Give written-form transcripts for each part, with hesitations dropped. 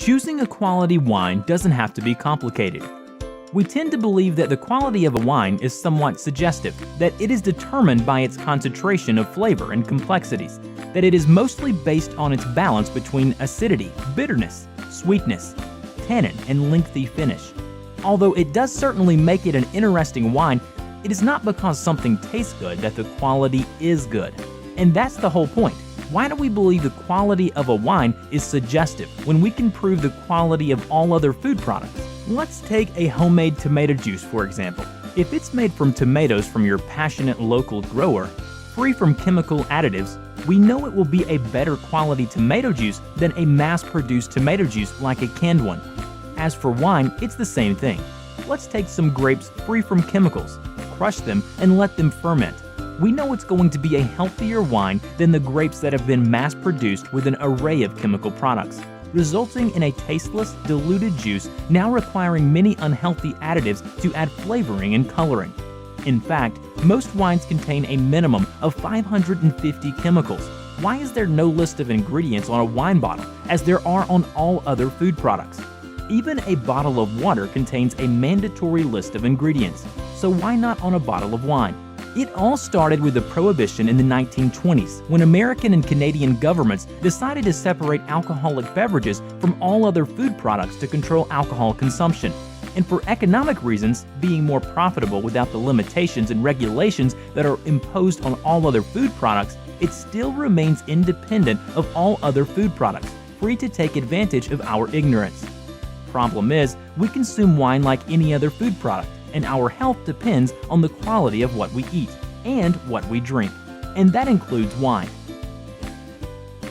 Choosing a quality wine doesn't have to be complicated. We tend to believe that the quality of a wine is somewhat suggestive, that it is determined by its concentration of flavor and complexities, that it is mostly based on its balance between acidity, bitterness, sweetness, tannin, and lengthy finish. Although it does certainly make it an interesting wine, it is not because something tastes good that the quality is good. And that's the whole point. Why do we believe the quality of a wine is suggestive when we can prove the quality of all other food products? Let's take a homemade tomato juice, for example. If it's made from tomatoes from your passionate local grower, free from chemical additives, we know it will be a better quality tomato juice than a mass-produced tomato juice like a canned one. As for wine, it's the same thing. Let's take some grapes free from chemicals, crush them, and let them ferment. We know it's going to be a healthier wine than the grapes that have been mass-produced with an array of chemical products, resulting in a tasteless, diluted juice now requiring many unhealthy additives to add flavoring and coloring. In fact, most wines contain a minimum of 550 chemicals. Why is there no list of ingredients on a wine bottle, as there are on all other food products? Even a bottle of water contains a mandatory list of ingredients, so why not on a bottle of wine? It all started with the Prohibition in the 1920s, when American and Canadian governments decided to separate alcoholic beverages from all other food products to control alcohol consumption. And for economic reasons, being more profitable without the limitations and regulations that are imposed on all other food products, it still remains independent of all other food products, free to take advantage of our ignorance. Problem is, we consume wine like any other food product, and our health depends on the quality of what we eat and what we drink, and that includes wine.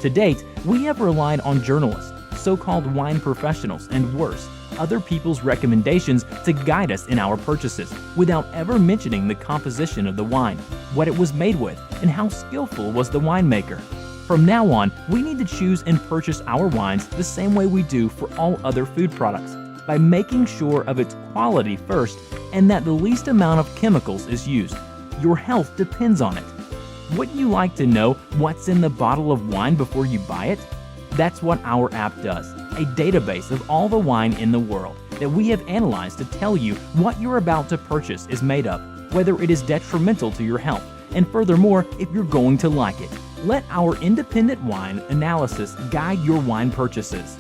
To date, we have relied on journalists, so-called wine professionals, and worse, other people's recommendations to guide us in our purchases, without ever mentioning the composition of the wine, what it was made with, and how skillful was the winemaker. From now on, we need to choose and purchase our wines the same way we do for all other food products, by making sure of its quality first and that the least amount of chemicals is used. Your health depends on it. Wouldn't you like to know what's in the bottle of wine before you buy it? That's what our app does, a database of all the wine in the world that we have analyzed to tell you what you're about to purchase is made of, whether it is detrimental to your health, and furthermore, if you're going to like it. Let our independent wine analysis guide your wine purchases.